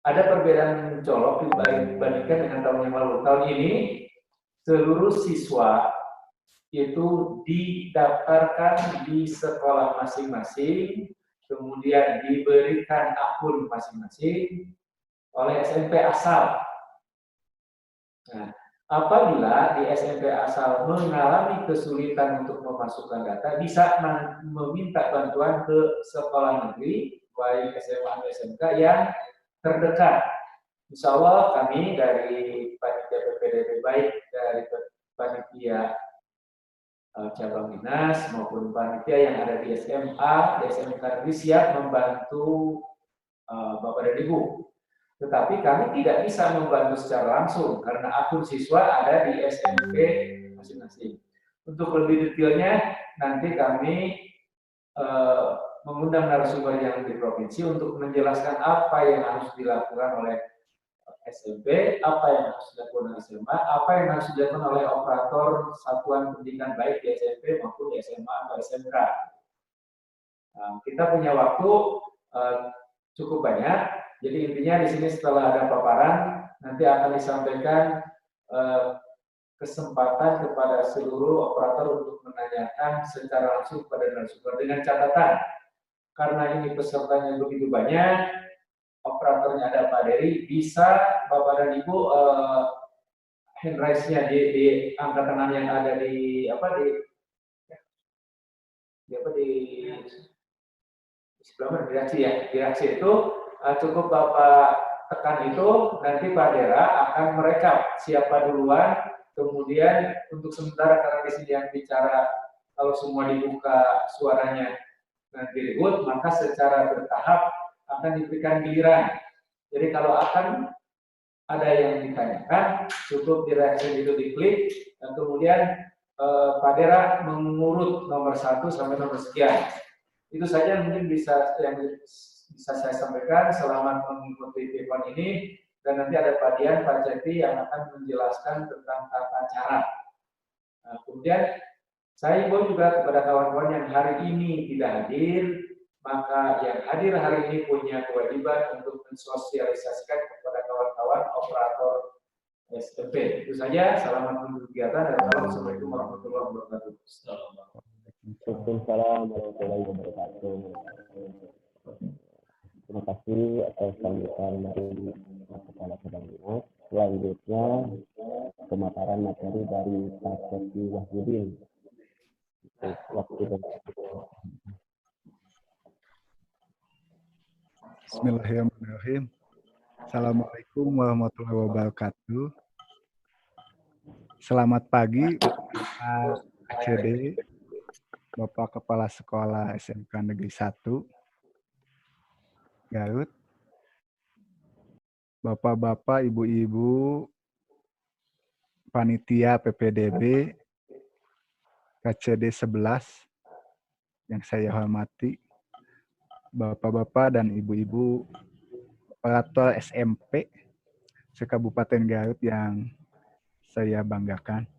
ada perbedaan mencolok dibandingkan dengan tahun yang lalu. Tahun ini seluruh siswa itu didaftarkan di sekolah masing-masing, kemudian diberikan akun masing-masing oleh SMP asal. Nah, apabila di SMP asal mengalami kesulitan untuk memasukkan data, bisa meminta bantuan ke sekolah negeri, baik SMA atau SMK yang terdekat. Insya Allah kami dari panitia PPDB, baik dari panitia cabang dinas maupun panitia yang ada di SMA, di SMK negeri siap membantu Bapak dan Ibu. Tetapi kami tidak bisa membantu secara langsung karena akun siswa ada di SMP masing-masing. Untuk lebih detailnya nanti kami mengundang narasumber yang di provinsi untuk menjelaskan apa yang harus dilakukan oleh SMP, apa yang harus dilakukan oleh SMA, apa yang harus dilakukan oleh operator satuan pendidikan baik di SMP maupun di SMA atau SMK. Kita punya waktu cukup banyak, jadi intinya di sini setelah ada paparan nanti akan disampaikan kesempatan kepada seluruh operator untuk menanyakan secara langsung kepada narasumber dengan catatan karena ini pesertanya begitu banyak, operatornya ada Pak Dery, bisa Bapak dan Ibu hand raise-nya di angka tangan yang ada di sebelah mana, di reaksi itu cukup Bapak tekan itu, nanti Pak Dera akan merekap siapa duluan, kemudian untuk sementara karena di sini yang bicara kalau semua dibuka suaranya nanti ribut, maka secara bertahap akan diberikan giliran. Jadi kalau akan ada yang ditanyakan, cukup di reaksi itu diklik, dan kemudian Pak Dera mengurut nomor 1 sampai nomor sekian. Itu saja mungkin bisa saya sampaikan. Selamat mengikuti event ini, dan nanti ada Pak Dian, Pak Jati yang akan menjelaskan tentang tata cara. Nah, kemudian saya himbau juga kepada kawan-kawan yang hari ini tidak hadir, maka yang hadir hari ini punya kewajiban untuk mensosialisasikan kepada kawan-kawan operator SMP. Itu saja. Selamat mengikuti kegiatan dan assalamualaikum warahmatullahi wabarakatuh. Waalaikumsalam warahmatullahi wabarakatuh. Terima kasih atas sambutan dari Kepala Cabang Dinas. Selanjutnya pemaparan materi dari Pak Sefi Wahyudin. Waktu dan Bismillahirrahmanirrahim. Assalamualaikum warahmatullahi wabarakatuh. Selamat pagi Pak ACD, Bapak Kepala Sekolah SMK Negeri 1 Garut, Bapak-bapak, ibu-ibu, panitia PPDB KCD 11 yang saya hormati, Bapak-bapak dan ibu-ibu operator SMP se-Kabupaten Garut yang saya banggakan.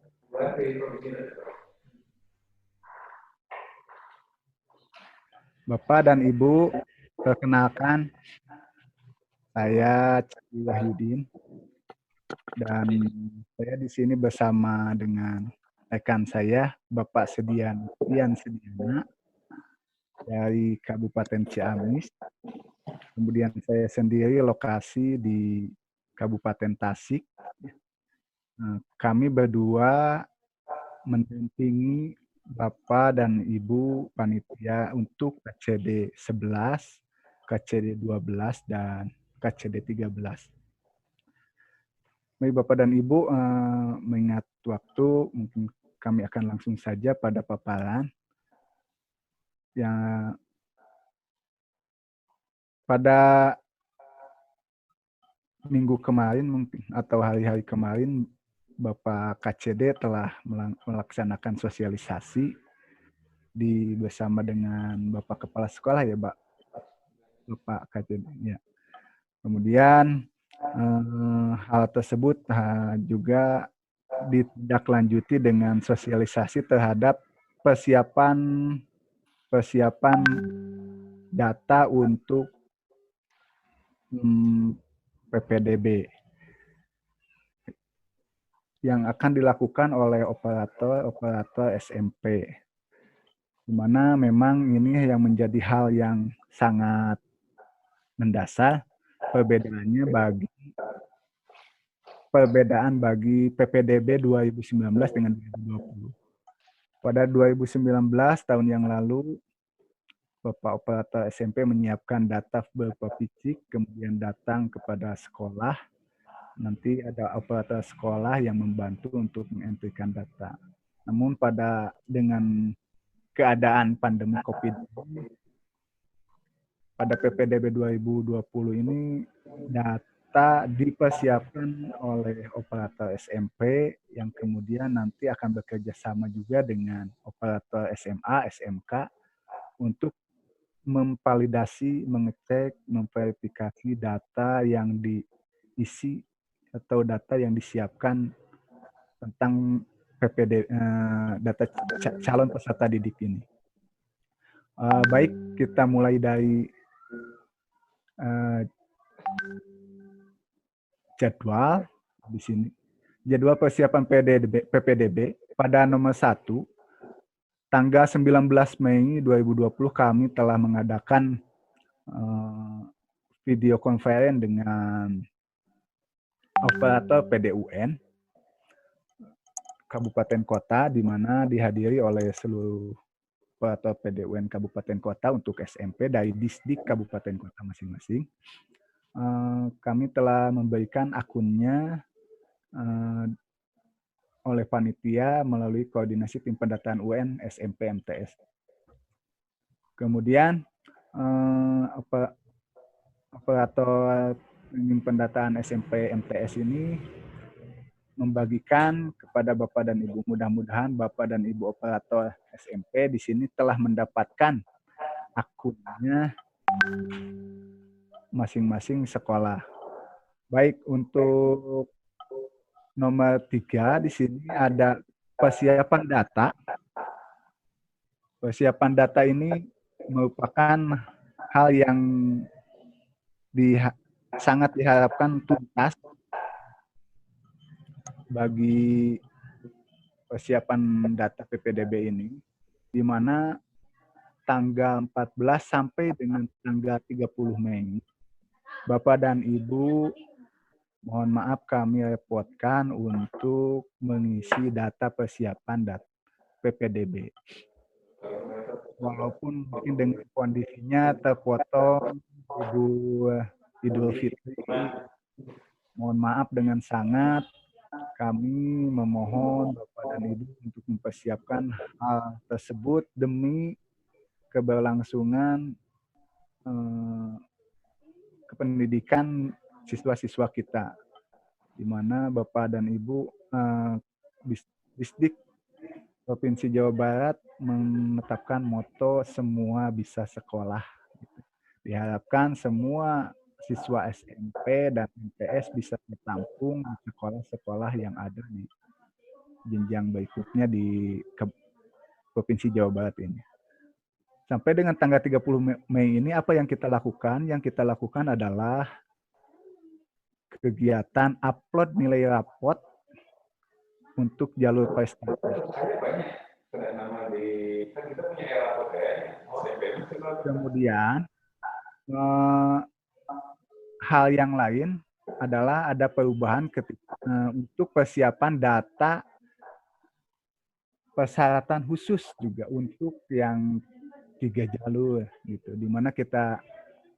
Bapak dan Ibu, perkenalkan saya Sefi Wahyudin dan saya di sini bersama dengan rekan saya Bapak Sediana dari Kabupaten Ciamis. Kemudian saya sendiri lokasi di Kabupaten Tasik. Kami berdua mendampingi Bapak dan Ibu panitia untuk KCD 11, KCD 12, dan KCD 13. Baik Bapak dan Ibu, mengingat waktu, mungkin kami akan langsung saja pada paparan. Yang pada minggu kemarin mungkin atau hari-hari kemarin Bapak KCD telah melaksanakan sosialisasi bersama dengan Bapak Kepala Sekolah ya Bapak KCD. Ya. Kemudian hal tersebut juga ditindaklanjuti dengan sosialisasi terhadap persiapan data untuk PPDB yang akan dilakukan oleh operator SMP. Di mana memang ini yang menjadi hal yang sangat mendasar perbedaan bagi PPDB 2019 dengan 2020. Pada 2019 tahun yang lalu, Bapak operator SMP menyiapkan data berupa fisik, kemudian datang kepada sekolah. Nanti ada operator sekolah yang membantu untuk mengentrikan data. Namun dengan keadaan pandemi COVID, pada PPDB 2020 ini data dipersiapkan oleh operator SMP yang kemudian nanti akan bekerja sama juga dengan operator SMA, SMK untuk memvalidasi, mengecek, memverifikasi data yang diisi atau data yang disiapkan tentang data calon peserta didik ini. Baik, kita mulai dari jadwal di sini. Jadwal persiapan PPDB pada nomor 1, tanggal 19 Mei 2020 kami telah mengadakan video conference dengan operator PDUN Kabupaten Kota, di mana dihadiri oleh seluruh operator PDUN Kabupaten Kota untuk SMP dari Disdik Kabupaten Kota masing-masing. Kami telah memberikan akunnya oleh panitia melalui koordinasi tim pendataan UN SMP MTS. Kemudian operator tim pendataan SMP MTS ini membagikan kepada Bapak dan Ibu. Mudah-mudahan Bapak dan Ibu operator SMP di sini telah mendapatkan akunnya masing-masing sekolah. Baik, untuk nomor 3 di sini ada persiapan data. Persiapan data ini merupakan hal yang sangat diharapkan tuntas bagi persiapan data PPDB ini, di mana tanggal 14 sampai dengan tanggal 30 Mei, Bapak dan Ibu, mohon maaf kami repotkan untuk mengisi data persiapan data PPDB. Walaupun mungkin dengan kondisinya terpotong Idul Fitri, mohon maaf dengan sangat kami memohon Bapak dan Ibu untuk mempersiapkan hal tersebut demi keberlangsungan kependidikan siswa-siswa kita, di mana Bapak dan Ibu Disdik Provinsi Jawa Barat menetapkan moto semua bisa sekolah. Diharapkan semua siswa SMP dan MTS bisa tertampung di sekolah-sekolah yang ada di jenjang berikutnya di Provinsi Jawa Barat ini. Sampai dengan tanggal 30 Mei ini apa yang kita lakukan? Yang kita lakukan adalah kegiatan upload nilai rapot untuk jalur prestasi. Kemudian hal yang lain adalah ada perubahan untuk persiapan data persyaratan khusus juga untuk yang 3 jalur gitu, di mana kita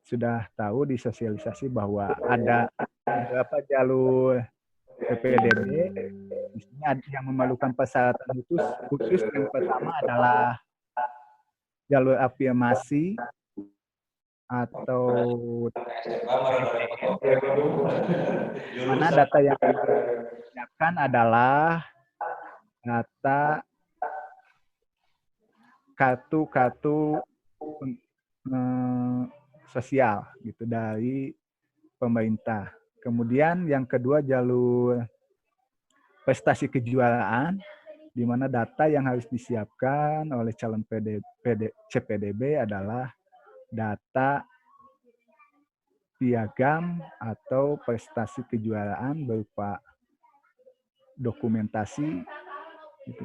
sudah tahu di sosialisasi bahwa ada beberapa jalur PPDB. Di sini ada yang memerlukan persyaratan khusus. Yang pertama adalah jalur afirmasi atau mana data yang disiapkan adalah data kartu sosial gitu dari pemerintah. Kemudian yang kedua jalur prestasi kejuaraan, di mana data yang harus disiapkan oleh calon CPDB adalah data piagam atau prestasi kejuaraan berupa dokumentasi gitu.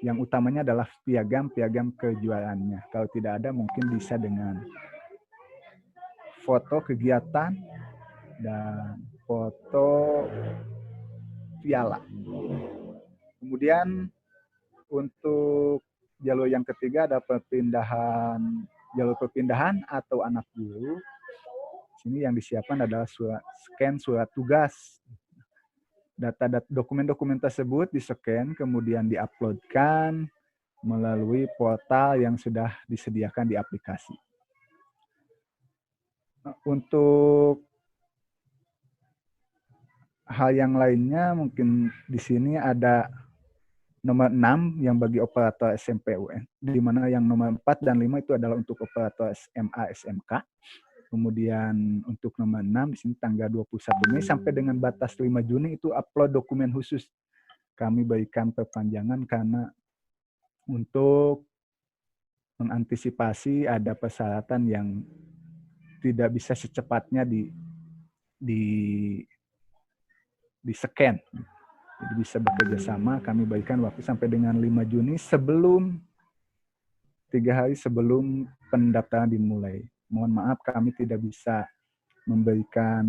Yang utamanya adalah piagam kejuaraannya. Kalau tidak ada mungkin bisa dengan foto kegiatan dan foto piala. Kemudian untuk jalur yang ketiga ada jalur perpindahan atau anak guru. Sini yang disiapkan adalah scan surat tugas. Data dokumen-dokumen tersebut di-scan, kemudian di-uploadkan melalui portal yang sudah disediakan di aplikasi. Untuk hal yang lainnya mungkin di sini ada nomor 6 yang bagi operator SMP UN, di mana yang nomor 4 dan 5 itu adalah untuk operator SMA SMK. Kemudian untuk nomor 6 di sini tanggal 21 Mei sampai dengan batas 5 Juni itu upload dokumen khusus. Kami berikan perpanjangan karena untuk mengantisipasi ada persyaratan yang tidak bisa secepatnya di scan. Jadi bisa bekerja sama, kami berikan waktu sampai dengan 5 Juni sebelum 3 hari sebelum pendaftaran dimulai. Mohon maaf kami tidak bisa memberikan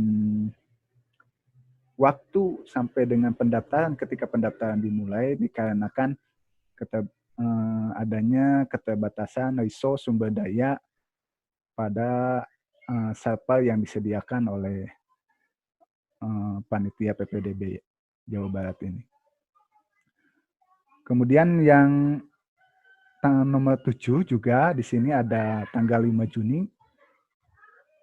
waktu sampai dengan pendaftaran ketika pendaftaran dimulai dikarenakan adanya keterbatasan resource sumber daya pada server yang disediakan oleh panitia PPDB Jawa Barat ini. Kemudian yang nomor 7 juga di sini ada tanggal 5 Juni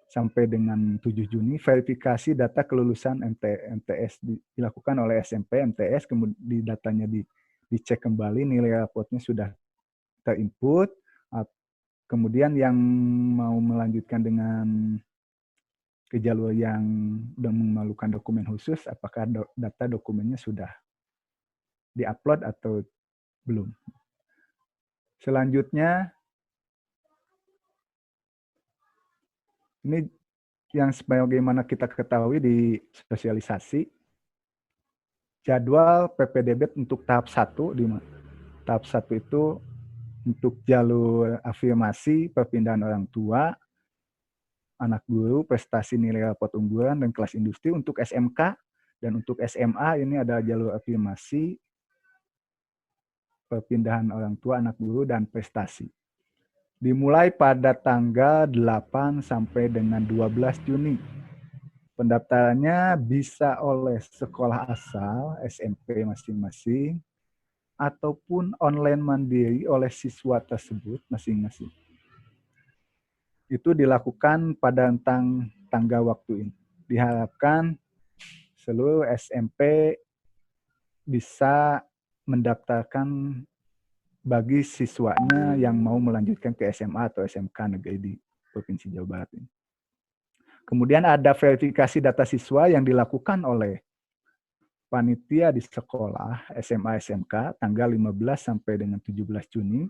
sampai dengan 7 Juni verifikasi data kelulusan MTS dilakukan oleh SMP MTS, kemudian di datanya dicek kembali nilai rapotnya sudah terinput. Kemudian yang mau melanjutkan dengan ke jalur yang sudah memerlukan dokumen khusus, apakah data dokumennya sudah diupload atau belum. Selanjutnya, ini yang sebagaimana kita ketahui di sosialisasi, jadwal PPDB untuk tahap 1, tahap 1 itu untuk jalur afirmasi, perpindahan orang tua, anak guru, prestasi nilai rapot unggulan, dan kelas industri. Untuk SMK dan untuk SMA ini ada jalur afirmasi, perpindahan orang tua, anak guru, dan prestasi. Dimulai pada tanggal 8 sampai dengan 12 Juni. Pendaftarannya bisa oleh sekolah asal, SMP masing-masing, ataupun online mandiri oleh siswa tersebut masing-masing. Itu dilakukan pada tanggal waktu ini. Diharapkan seluruh SMP bisa mendaftarkan bagi siswanya yang mau melanjutkan ke SMA atau SMK negeri di Provinsi Jawa Barat ini. Kemudian ada verifikasi data siswa yang dilakukan oleh panitia di sekolah SMA SMK tanggal 15 sampai dengan 17 Juni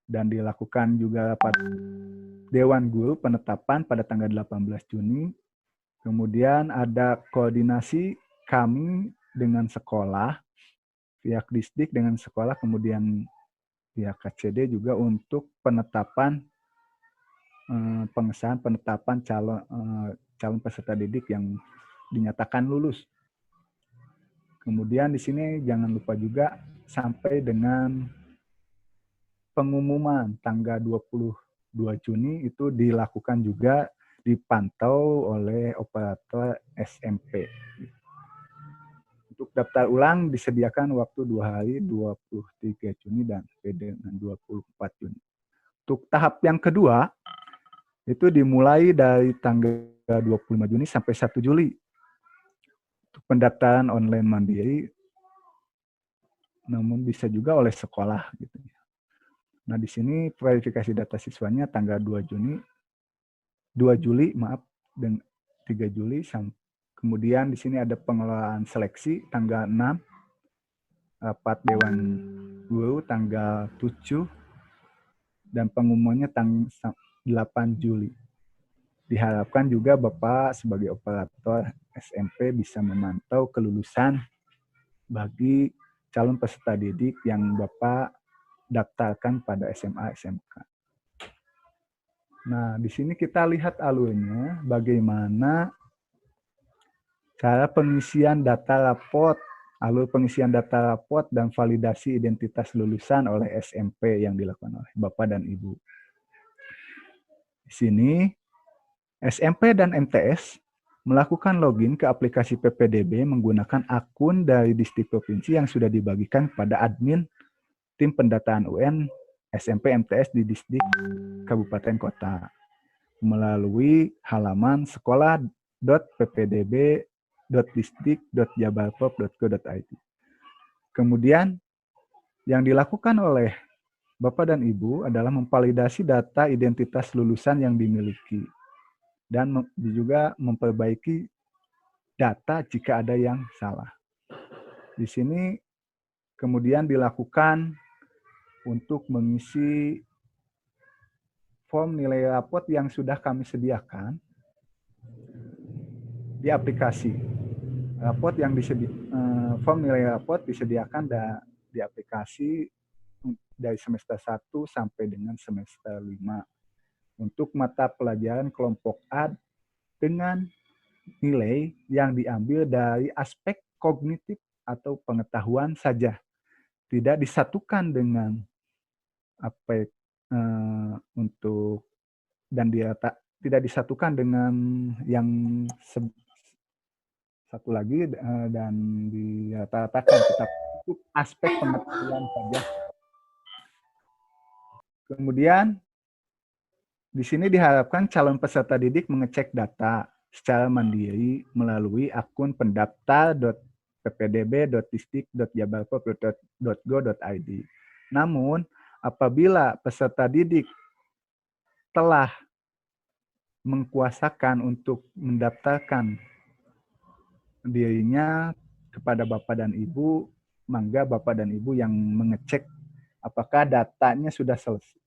dan dilakukan juga rapat Dewan Guru penetapan pada tanggal 18 Juni. Kemudian ada koordinasi kami dengan sekolah, pihak distrik dengan sekolah, kemudian pihak KCD juga untuk penetapan pengesahan penetapan calon peserta didik yang dinyatakan lulus. Kemudian di sini jangan lupa juga sampai dengan pengumuman tanggal 22 Juni itu dilakukan juga dipantau oleh operator SMP. Untuk daftar ulang disediakan waktu 2 hari, 23 Juni dan dengan 24 Juni. Untuk tahap yang kedua, itu dimulai dari tanggal 25 Juni sampai 1 Juli. Untuk pendaftaran online mandiri, namun bisa juga oleh sekolah. Gitu. Nah, di sini verifikasi data siswanya tanggal 2 Juli, dan 3 Juli. Kemudian di sini ada pengelolaan seleksi tanggal 6, rapat Dewan Guru tanggal 7, dan pengumumannya tanggal 8 Juli. Diharapkan juga Bapak sebagai operator SMP bisa memantau kelulusan bagi calon peserta didik yang Bapak daftarkan pada SMA SMK. Nah, di sini kita lihat alurnya bagaimana cara pengisian data raport, alur pengisian data raport dan validasi identitas lulusan oleh SMP yang dilakukan oleh Bapak dan Ibu. Di sini SMP dan MTS melakukan login ke aplikasi PPDB menggunakan akun dari distrik provinsi yang sudah dibagikan kepada admin tim pendataan UN SMP MTS di distrik kabupaten kota melalui halaman sekolah.ppdb.distrik.jabarpop.go.id. Kemudian yang dilakukan oleh Bapak dan Ibu adalah memvalidasi data identitas lulusan yang dimiliki dan juga memperbaiki data jika ada yang salah. Di sini kemudian dilakukan untuk mengisi form nilai raport yang sudah kami sediakan di aplikasi. Form nilai raport disediakan di aplikasi dari semester 1 sampai dengan semester 5 untuk mata pelajaran kelompok A dengan nilai yang diambil dari aspek kognitif atau pengetahuan saja, tidak disatukan dengan tidak disatukan dengan yang satu lagi dan dirata-ratakan, tetap aspek pengetahuan saja. Kemudian di sini diharapkan calon peserta didik mengecek data secara mandiri melalui akun pendaftar.ppdb.distrik.jabarpop.go.id. Namun, apabila peserta didik telah mengkuasakan untuk mendaftarkan dirinya kepada Bapak dan Ibu, mangga Bapak dan Ibu yang mengecek apakah datanya sudah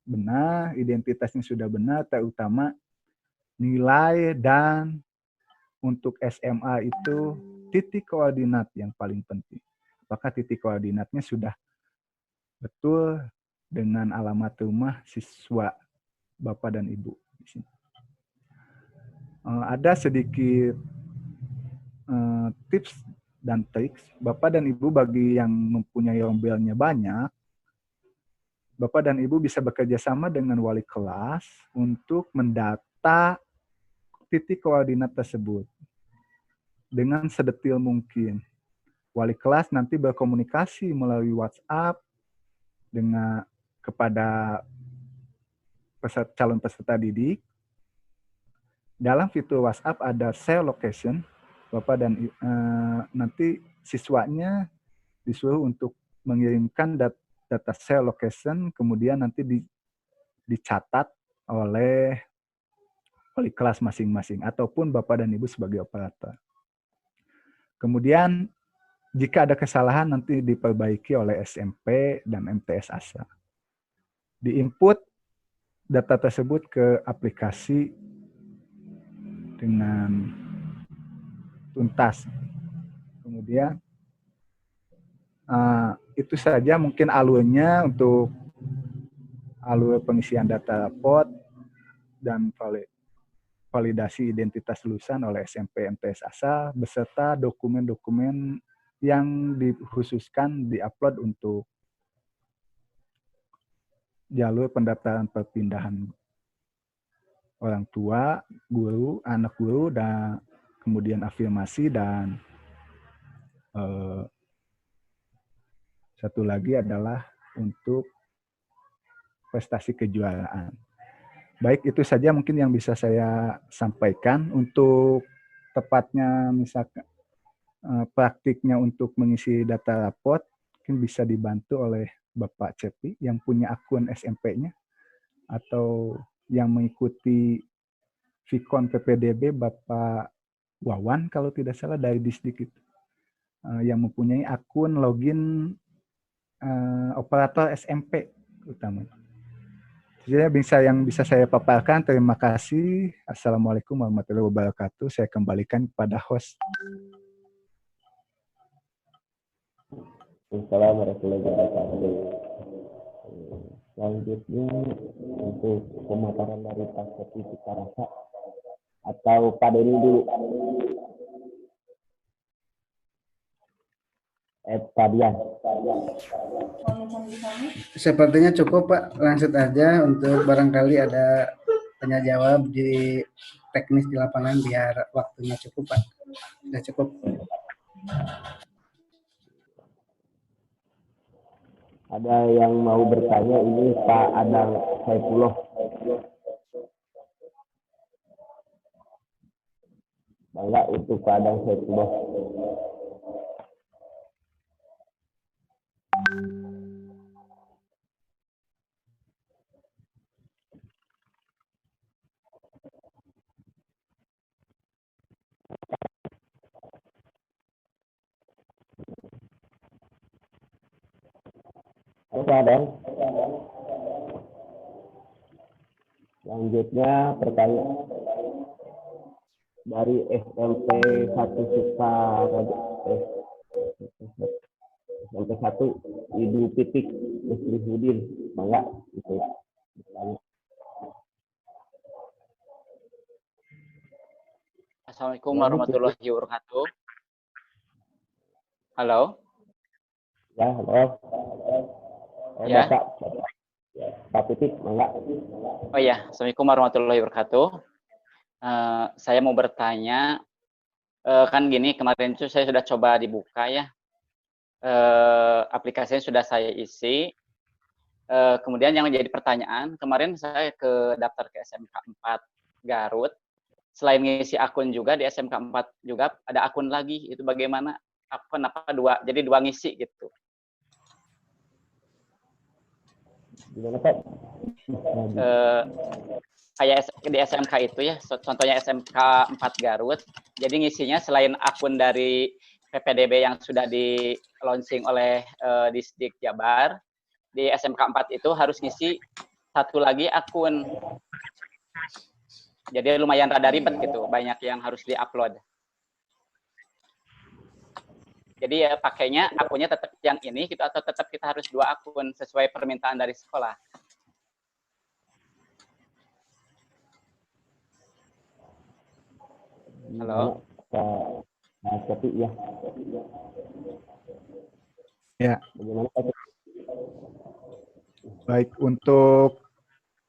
benar, identitasnya sudah benar, terutama nilai dan untuk SMA itu titik koordinat yang paling penting. Apakah titik koordinatnya sudah betul dengan alamat rumah siswa Bapak dan Ibu di sini. Ada sedikit tips dan trik Bapak dan Ibu bagi yang mempunyai rombelnya banyak. Bapak dan Ibu bisa bekerja sama dengan wali kelas untuk mendata titik koordinat tersebut dengan sedetil mungkin. Wali kelas nanti berkomunikasi melalui WhatsApp kepada calon peserta didik. Dalam fitur WhatsApp ada share location. Bapak dan nanti siswanya disuruh untuk mengirimkan data share location, kemudian nanti dicatat oleh wali kelas masing-masing ataupun Bapak dan Ibu sebagai operator. Kemudian jika ada kesalahan nanti diperbaiki oleh SMP dan MTS ASA. Diinput data tersebut ke aplikasi dengan tuntas. Kemudian itu saja mungkin alurnya untuk alur pengisian data raport dan validasi identitas lulusan oleh SMP MTS ASA beserta dokumen-dokumen yang dikhususkan diupload untuk jalur pendaftaran perpindahan orang tua, guru, anak guru, dan kemudian afirmasi dan satu lagi adalah untuk prestasi kejuaraan. Baik, itu saja mungkin yang bisa saya sampaikan. Untuk tepatnya misalkan praktiknya untuk mengisi data raport mungkin bisa dibantu oleh Bapak Cepi yang punya akun SMP-nya atau yang mengikuti Vkon PPDB Bapak Wawan kalau tidak salah dari distrik itu yang mempunyai akun login operator SMP utama. Jadi yang bisa saya paparkan. Terima kasih. Assalamualaikum warahmatullahi wabarakatuh. Saya kembalikan kepada host. Assalamualaikum warahmatullahi wabarakatuh. Selanjutnya untuk pemaparan dari Pak Sepi kita rasa atau Pak Deni dulu. Pak Dian. Sepertinya cukup Pak, lanjut aja untuk barangkali ada tanya jawab di teknis di lapangan biar waktunya cukup Pak. Sudah cukup. Ada yang mau bertanya, ini Pak Adang Saifullah. Bangga untuk Pak Adang Saifullah. Pak Adang. Selanjutnya pertanyaan dari SMP 1 SMP 1 Ibu Titik Muslihuddin. Bangga itu. Assalamualaikum warahmatullahi wabarakatuh. Halo. Ya, halo. Ya. Pak Titik, bangga. Oh ya, Assalamualaikum warahmatullahi wabarakatuh. Saya mau bertanya, kan gini, kemarin itu saya sudah coba dibuka ya. Aplikasinya sudah saya isi. Kemudian yang menjadi pertanyaan, kemarin saya daftar ke SMK 4 Garut. Selain ngisi akun juga di SMK 4 juga ada akun lagi. Itu bagaimana? Kenapa jadi dua ngisi gitu? Gimana Pak? Kayak di SMK itu ya, contohnya SMK 4 Garut. Jadi ngisinya selain akun dari PPDB yang sudah di launching oleh Disdik Jabar, di SMK 4 itu harus ngisi satu lagi akun. Jadi lumayan rada ribet gitu, banyak yang harus diupload. Jadi ya pakainya akunnya tetap yang ini gitu, atau tetap kita harus dua akun sesuai permintaan dari sekolah. Halo. Pak Sepi ya. Ya. Bagaimana Pak? Baik, untuk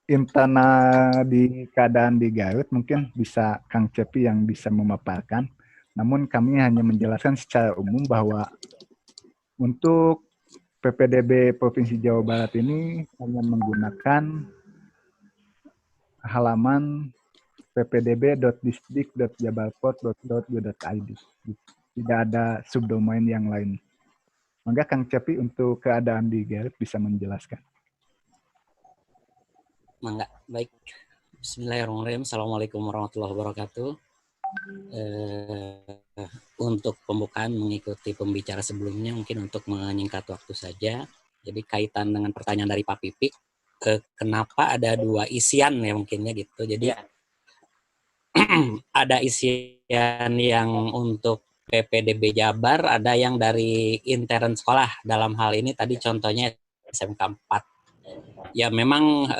Intana di keadaan di Garut mungkin bisa Kang Cepi yang bisa memaparkan. Namun kami hanya menjelaskan secara umum bahwa untuk PPDB Provinsi Jawa Barat ini hanya menggunakan halaman ppdb.disdik.jabarport.go.id. Tidak ada subdomain yang lain. Maka Kang Cepi untuk keadaan di Garut bisa menjelaskan. Mangga, baik. Bismillahirrahmanirrahim. Assalamualaikum warahmatullahi wabarakatuh. Untuk pembukaan mengikuti pembicara sebelumnya, mungkin untuk menyingkat waktu saja. Jadi kaitan dengan pertanyaan dari Pak Pipik, kenapa ada dua isian ya mungkinnya gitu. Jadi ada isian yang untuk PPDB Jabar, ada yang dari intern sekolah. Dalam hal ini tadi contohnya SMK 4. Ya memang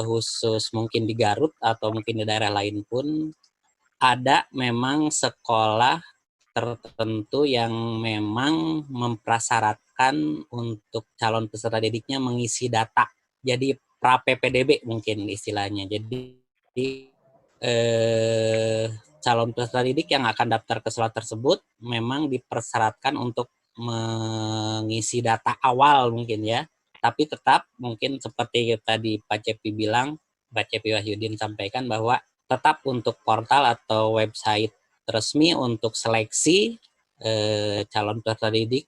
khusus mungkin di Garut atau mungkin di daerah lain pun ada memang sekolah tertentu yang memang memprasyaratkan untuk calon peserta didiknya mengisi data. Jadi pra PPDB mungkin istilahnya. Jadi calon peserta didik yang akan daftar ke sekolah tersebut memang dipersyaratkan untuk mengisi data awal mungkin ya. Tapi tetap mungkin seperti tadi Pak Cepi bilang, Pak Cepi Wahyudin sampaikan bahwa tetap untuk portal atau website resmi untuk seleksi calon peserta didik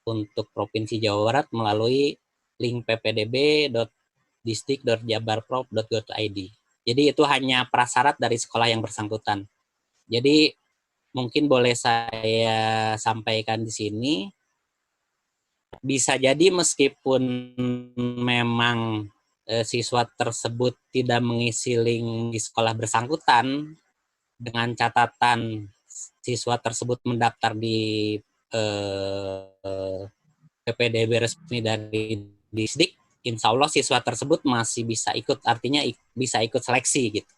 untuk Provinsi Jawa Barat melalui link ppdb.disdik.jabarprov.go.id. Jadi itu hanya prasyarat dari sekolah yang bersangkutan. Jadi mungkin boleh saya sampaikan di sini, bisa jadi meskipun memang siswa tersebut tidak mengisi link di sekolah bersangkutan dengan catatan siswa tersebut mendaftar di PPDB resmi dari Disdik, insya Allah siswa tersebut masih bisa ikut, artinya bisa ikut seleksi gitu.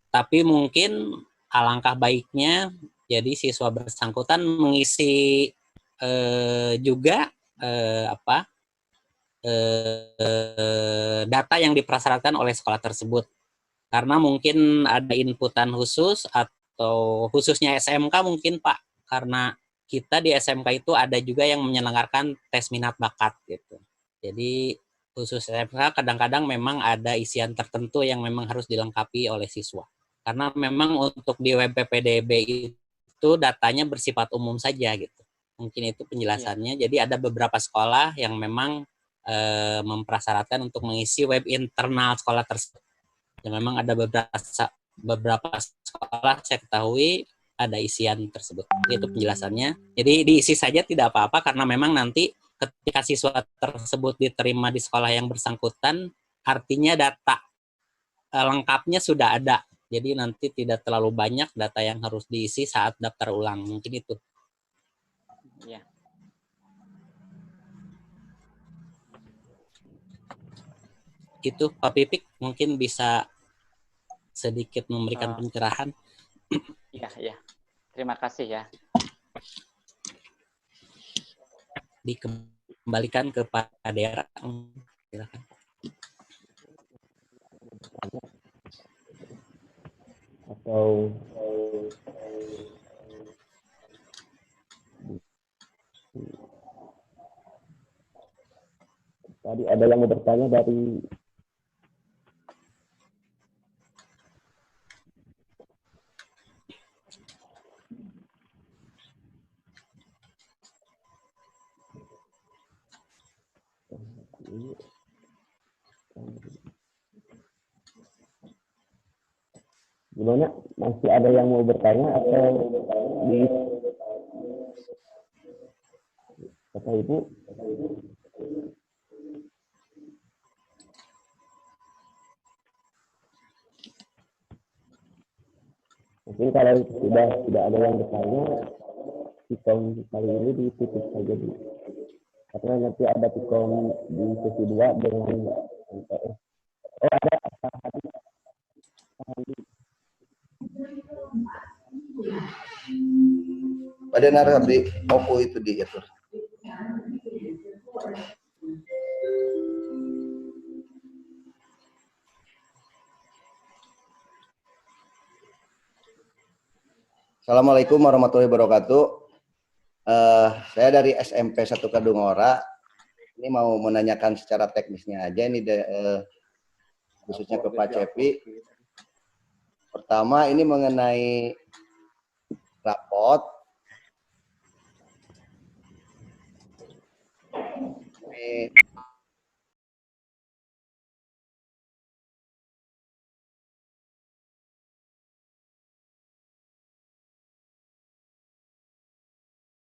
Tapi mungkin alangkah baiknya jadi siswa bersangkutan mengisi juga data yang dipersyaratkan oleh sekolah tersebut. Karena mungkin ada inputan khusus atau khususnya SMK mungkin Pak, karena kita di SMK itu ada juga yang menyelenggarakan tes minat bakat gitu. Jadi khusus SMK kadang-kadang memang ada isian tertentu yang memang harus dilengkapi oleh siswa. Karena memang untuk di web PPDB itu datanya bersifat umum saja gitu. Mungkin itu penjelasannya. Jadi ada beberapa sekolah yang memang mempersyaratkan untuk mengisi web internal sekolah tersebut. Ya, memang ada beberapa sekolah saya ketahui ada isian tersebut. Itu penjelasannya. Jadi diisi saja tidak apa-apa karena memang nanti ketika siswa tersebut diterima di sekolah yang bersangkutan, artinya data lengkapnya sudah ada. Jadi nanti tidak terlalu banyak data yang harus diisi saat daftar ulang. Mungkin itu. Ya. Itu Pak Pipik mungkin bisa sedikit memberikan pencerahan. Iya, iya. Terima kasih ya. Dikembalikan ke Pak Dera. Silakan. Atau tadi ada yang mau bertanya dari gimana? Masih ada yang mau bertanya atau di Bapak Ibu? Mungkin kalau sudah tidak ada yang bertanya, Pikom kali ini ditutup saja dulu. Karena nanti ada Pikom di sesi 2 dengan MTS. Oh ada Pada naruh di Oppo itu diatur. Assalamualaikum warahmatullahi wabarakatuh. Saya dari SMP 1 Kadungora. Ini mau menanyakan secara teknisnya aja ini khususnya ke Pak Cepi. Pertama ini mengenai rapot